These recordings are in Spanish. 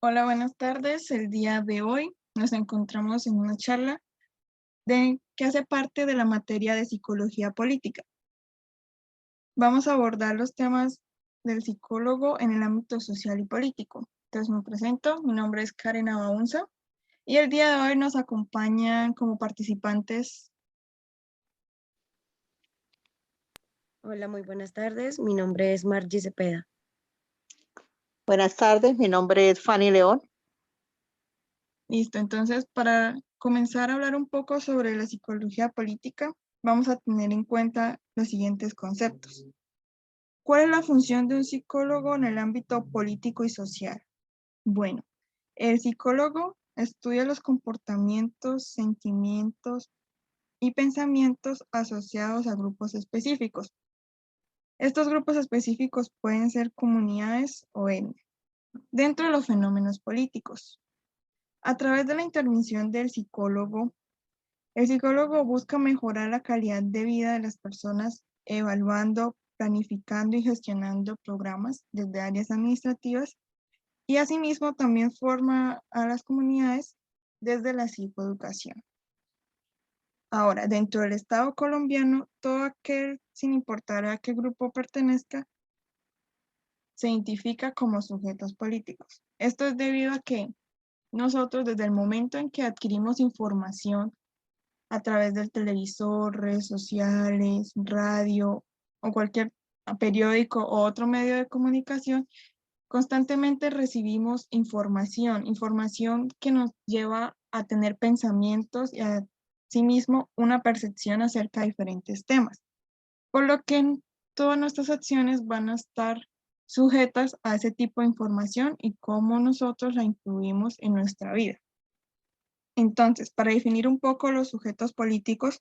Hola, buenas tardes. El día de hoy nos encontramos en una charla que hace parte de la materia de psicología política. Vamos a abordar los temas del psicólogo en el ámbito social y político. Entonces me presento, mi nombre es Karen Abaunza y el día de hoy nos acompañan como participantes. Hola, muy buenas tardes. Mi nombre es Margie Cepeda. Buenas tardes, mi nombre es Fanny León. Listo, entonces para comenzar a hablar un poco sobre la psicología política, vamos a tener en cuenta los siguientes conceptos. ¿Cuál es la función de un psicólogo en el ámbito político y social? Bueno, el psicólogo estudia los comportamientos, sentimientos y pensamientos asociados a grupos específicos. Estos grupos específicos pueden ser comunidades o etnias, dentro de los fenómenos políticos. A través de la intervención del psicólogo, el psicólogo busca mejorar la calidad de vida de las personas evaluando, planificando y gestionando programas desde áreas administrativas y asimismo también forma a las comunidades desde la psicoeducación. Ahora, dentro del Estado colombiano, todo aquel, sin importar a qué grupo pertenezca, se identifica como sujetos políticos. Esto es debido a que nosotros desde el momento en que adquirimos información a través del televisor, redes sociales, radio o cualquier periódico o otro medio de comunicación, constantemente recibimos información que nos lleva a tener pensamientos y a sí mismo una percepción acerca de diferentes temas. Por lo que todas nuestras acciones van a estar sujetas a ese tipo de información y cómo nosotros la incluimos en nuestra vida. Entonces, para definir un poco los sujetos políticos,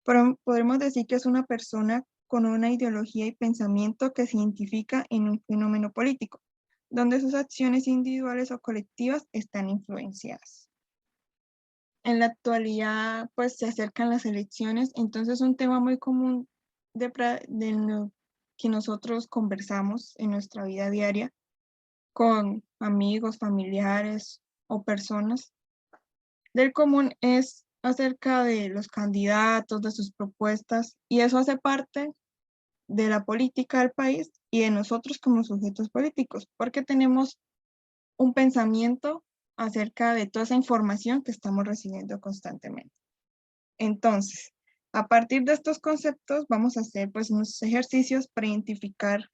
podremos decir que es una persona con una ideología y pensamiento que se identifica en un fenómeno político, donde sus acciones individuales o colectivas están influenciadas. En la actualidad, pues se acercan las elecciones, entonces un tema muy común de lo que nosotros conversamos en nuestra vida diaria con amigos, familiares o personas del común es acerca de los candidatos, de sus propuestas, y eso hace parte de la política del país y de nosotros como sujetos políticos, porque tenemos un pensamiento acerca de toda esa información que estamos recibiendo constantemente. Entonces, a partir de estos conceptos vamos a hacer pues unos ejercicios para identificar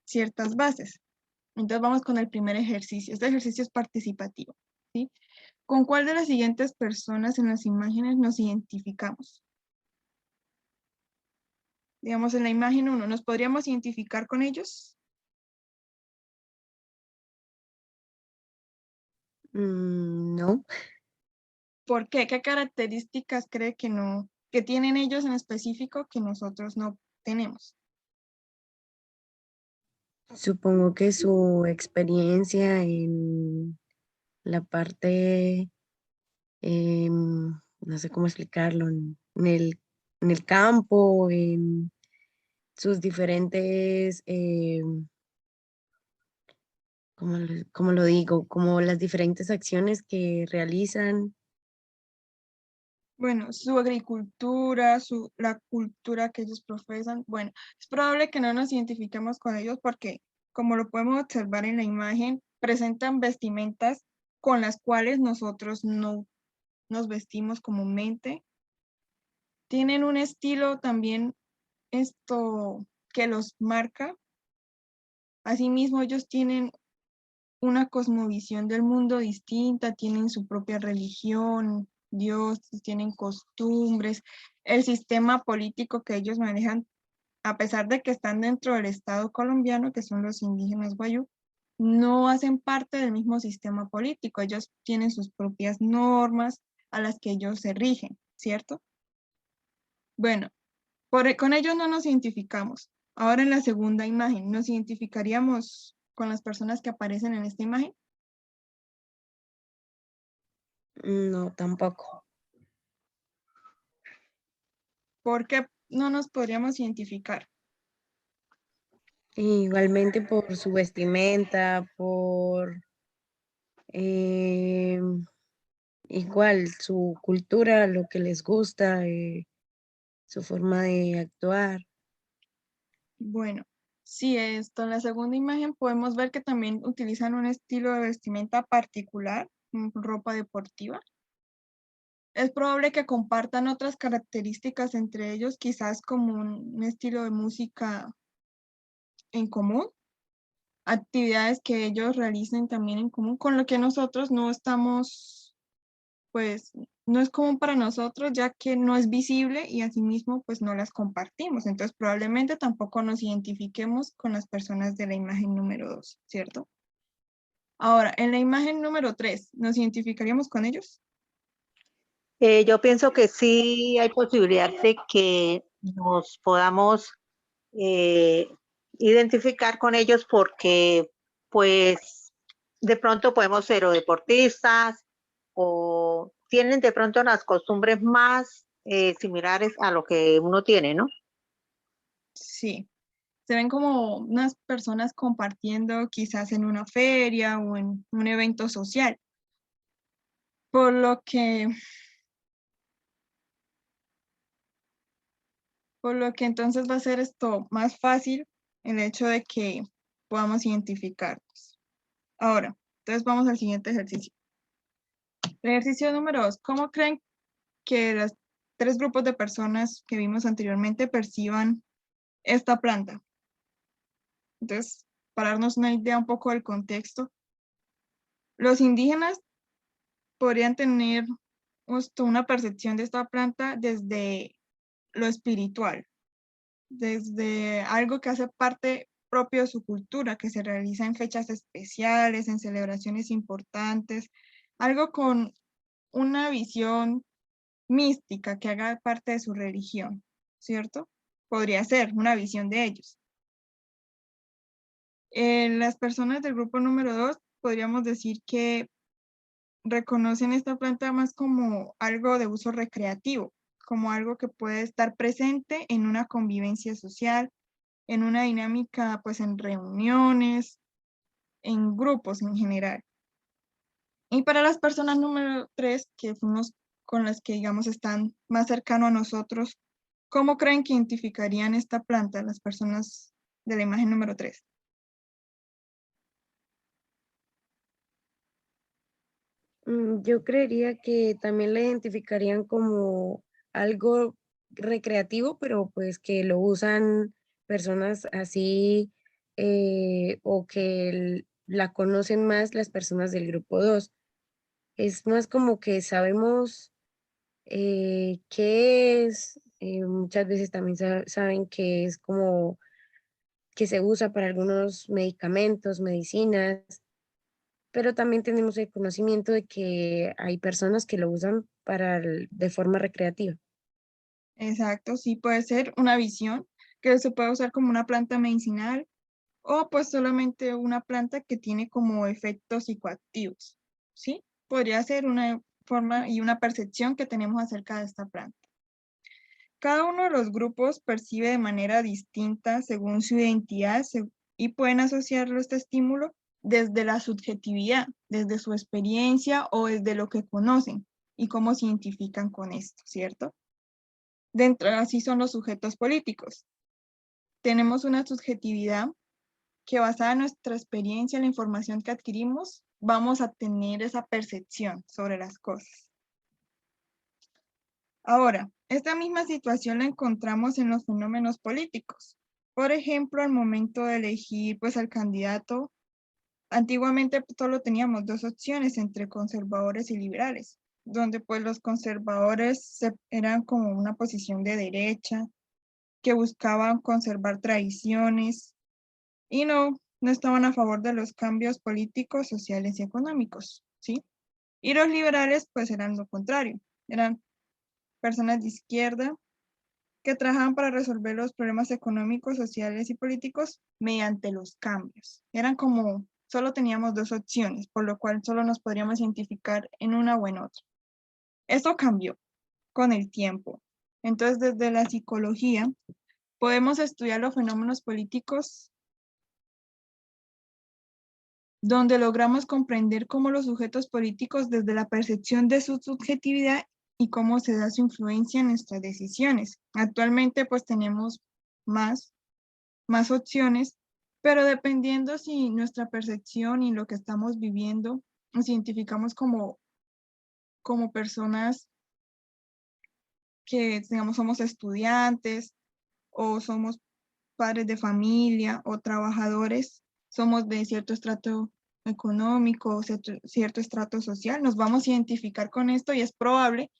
ciertas bases. Entonces vamos con el primer ejercicio. Este ejercicio es participativo, ¿sí? ¿Con cuál de las siguientes personas en las imágenes nos identificamos? Digamos, en la imagen 1, ¿nos podríamos identificar con ellos? No, ¿Por qué? ¿Qué características cree que tienen ellos en específico que nosotros no tenemos? supongo que su experiencia en la parte, no sé cómo explicarlo, en el campo, en sus diferentes, ¿cómo lo digo? Como las diferentes acciones que realizan. Bueno, su agricultura, la cultura que ellos profesan. Bueno, es probable que no nos identifiquemos con ellos porque, como lo podemos observar en la imagen, presentan vestimentas con las cuales nosotros no nos vestimos comúnmente. Tienen un estilo también esto que los marca. Asimismo, ellos tienen una cosmovisión del mundo distinta, tienen su propia religión, dioses, tienen costumbres, el sistema político que ellos manejan, a pesar de que están dentro del Estado colombiano, que son los indígenas guayú, no hacen parte del mismo sistema político, ellos tienen sus propias normas a las que ellos se rigen, ¿cierto? Bueno, con ellos no nos identificamos. Ahora en la segunda imagen, ¿nos identificaríamos con las personas que aparecen en esta imagen? No, tampoco. ¿Por qué no nos podríamos identificar? Igualmente por su vestimenta, por eh, igual su cultura, lo que les gusta, su forma de actuar. Bueno, sí, esto, en la segunda imagen podemos ver que también utilizan un estilo de vestimenta particular, ropa deportiva. Es probable que compartan otras características entre ellos, quizás como un estilo de música en común, actividades que ellos realicen también en común, con lo que nosotros no estamos, pues, no es común para nosotros, ya que no es visible y asimismo, pues, no las compartimos. Entonces, probablemente tampoco nos identifiquemos con las personas de la imagen número 2, ¿cierto? Ahora, en la imagen número 3, ¿nos identificaríamos con ellos? Yo pienso que sí hay posibilidad de que nos podamos eh, identificar con ellos porque, pues, de pronto podemos ser o deportistas o tienen de pronto las costumbres más similares a lo que uno tiene, ¿no? Sí. Se ven como unas personas compartiendo quizás en una feria o en un evento social. Por lo que, entonces va a ser esto más fácil el hecho de que podamos identificarnos. Ahora, entonces vamos al siguiente ejercicio. El ejercicio número 2. ¿Cómo creen que los 3 grupos de personas que vimos anteriormente perciban esta planta? Entonces, para darnos una idea un poco del contexto, los indígenas podrían tener una percepción de esta planta desde lo espiritual, desde algo que hace parte propio de su cultura, que se realiza en fechas especiales, en celebraciones importantes, algo con una visión mística que haga parte de su religión, ¿cierto? Podría ser una visión de ellos. Las personas del grupo número 2 podríamos decir que reconocen esta planta más como algo de uso recreativo, como algo que puede estar presente en una convivencia social, en una dinámica, pues en reuniones, en grupos en general. Y para las personas número 3, que fuimos con las que, digamos, están más cercano a nosotros, ¿cómo creen que identificarían esta planta las personas de la imagen número 3? Yo creería que también la identificarían como algo recreativo, pero pues que lo usan personas así o que la conocen más las personas del grupo 2. Es más como que sabemos qué es, muchas veces también saben que es como que se usa para algunos medicamentos, medicinas, pero también tenemos el conocimiento de que hay personas que lo usan de forma recreativa. Exacto, sí puede ser una visión que se puede usar como una planta medicinal o pues solamente una planta que tiene como efectos psicoactivos, ¿sí? Podría ser una forma y una percepción que tenemos acerca de esta planta. Cada uno de los grupos percibe de manera distinta según su identidad y pueden asociarlo a este estímulo desde la subjetividad, desde su experiencia o desde lo que conocen y cómo se identifican con esto, ¿cierto? Dentro, así son los sujetos políticos. Tenemos una subjetividad que basada en nuestra experiencia, en la información que adquirimos, vamos a tener esa percepción sobre las cosas. Ahora, esta misma situación la encontramos en los fenómenos políticos. Por ejemplo, al momento de elegir pues al candidato, antiguamente pues, solo teníamos 2 opciones entre conservadores y liberales, donde pues los conservadores eran como una posición de derecha, que buscaban conservar tradiciones y no estaban a favor de los cambios políticos, sociales y económicos, ¿sí? Y los liberales pues eran lo contrario, eran personas de izquierda que trabajaban para resolver los problemas económicos, sociales y políticos mediante los cambios. Eran como, solo teníamos 2 opciones, por lo cual solo nos podríamos identificar en una o en otra. Esto cambió con el tiempo. Entonces, desde la psicología, podemos estudiar los fenómenos políticos donde logramos comprender cómo los sujetos políticos desde la percepción de su subjetividad y cómo se da su influencia en nuestras decisiones. Actualmente pues tenemos más opciones, pero dependiendo si nuestra percepción y lo que estamos viviendo nos identificamos como personas que, digamos, somos estudiantes o somos padres de familia o trabajadores, somos de cierto estrato económico o cierto estrato social, nos vamos a identificar con esto y es probable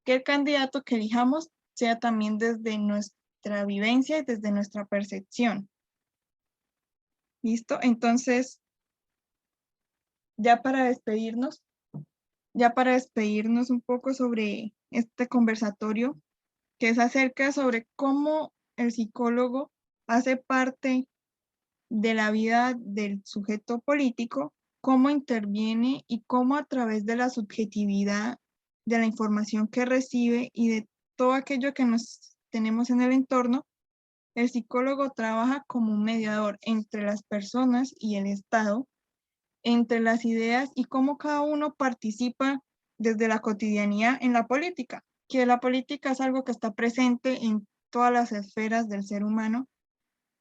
que el candidato que elijamos sea también desde nuestra vivencia y desde nuestra percepción. ¿Listo? Entonces, ya para despedirnos un poco sobre este conversatorio, que es acerca sobre cómo el psicólogo hace parte de la vida del sujeto político, cómo interviene y cómo a través de la subjetividad de la información que recibe y de todo aquello que nos tenemos en el entorno, el psicólogo trabaja como un mediador entre las personas y el Estado, entre las ideas y cómo cada uno participa desde la cotidianidad en la política, que la política es algo que está presente en todas las esferas del ser humano,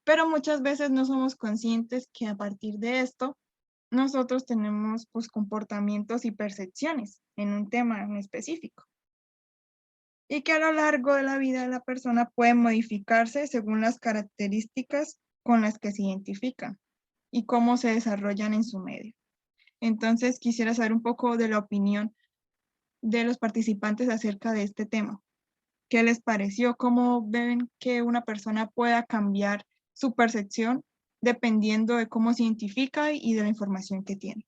pero muchas veces no somos conscientes que a partir de esto nosotros tenemos pues comportamientos y percepciones en un tema en específico y que a lo largo de la vida de la persona pueden modificarse según las características con las que se identifican y cómo se desarrollan en su medio. Entonces quisiera saber un poco de la opinión de los participantes acerca de este tema. ¿Qué les pareció? ¿Cómo ven que una persona pueda cambiar su percepción dependiendo de cómo se identifica y de la información que tiene?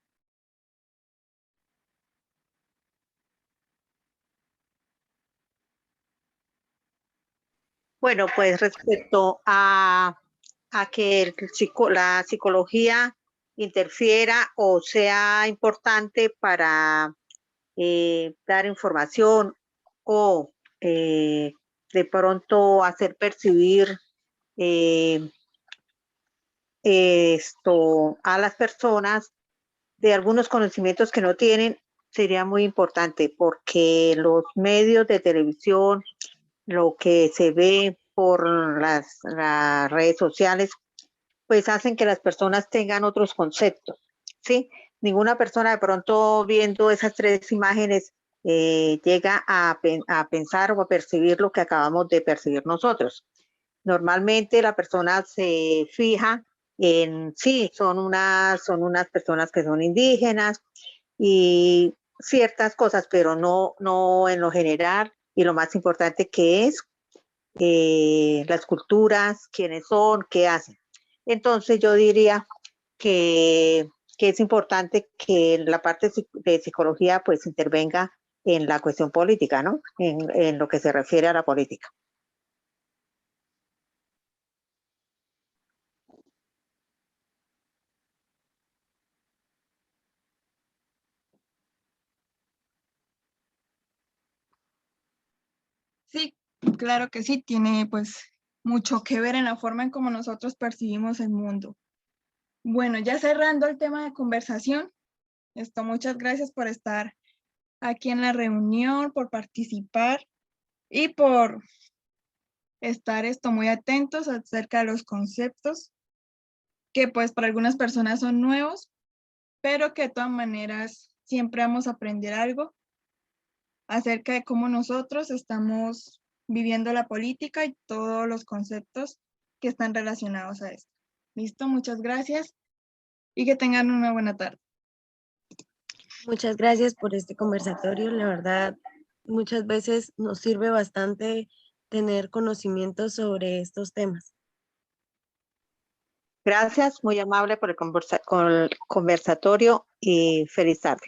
Bueno, pues respecto a que la psicología interfiera o sea importante para dar información o de pronto hacer percibir esto a las personas de algunos conocimientos que no tienen, sería muy importante porque los medios de televisión, lo que se ve por las redes sociales, pues hacen que las personas tengan otros conceptos, ¿sí? Ninguna persona de pronto viendo esas tres imágenes llega a pensar o a percibir lo que acabamos de percibir nosotros. Normalmente la persona se fija en, sí, son unas personas que son indígenas y ciertas cosas, pero no en lo general y lo más importante que es las culturas, quiénes son, qué hacen. Entonces yo diría que, que es importante que la parte de psicología pues intervenga en la cuestión política, ¿no? En lo que se refiere a la política. Sí, claro que sí, tiene pues mucho que ver en la forma en cómo nosotros percibimos el mundo. Bueno, ya cerrando el tema de conversación, muchas gracias por estar aquí en la reunión, por participar y por estar muy atentos acerca de los conceptos que pues para algunas personas son nuevos, pero que de todas maneras siempre vamos a aprender algo acerca de cómo nosotros estamos viviendo la política y todos los conceptos que están relacionados a esto. ¿Listo? Muchas gracias y que tengan una buena tarde. Muchas gracias por este conversatorio. La verdad, muchas veces nos sirve bastante tener conocimiento sobre estos temas. Gracias, muy amable por el conversatorio y feliz tarde.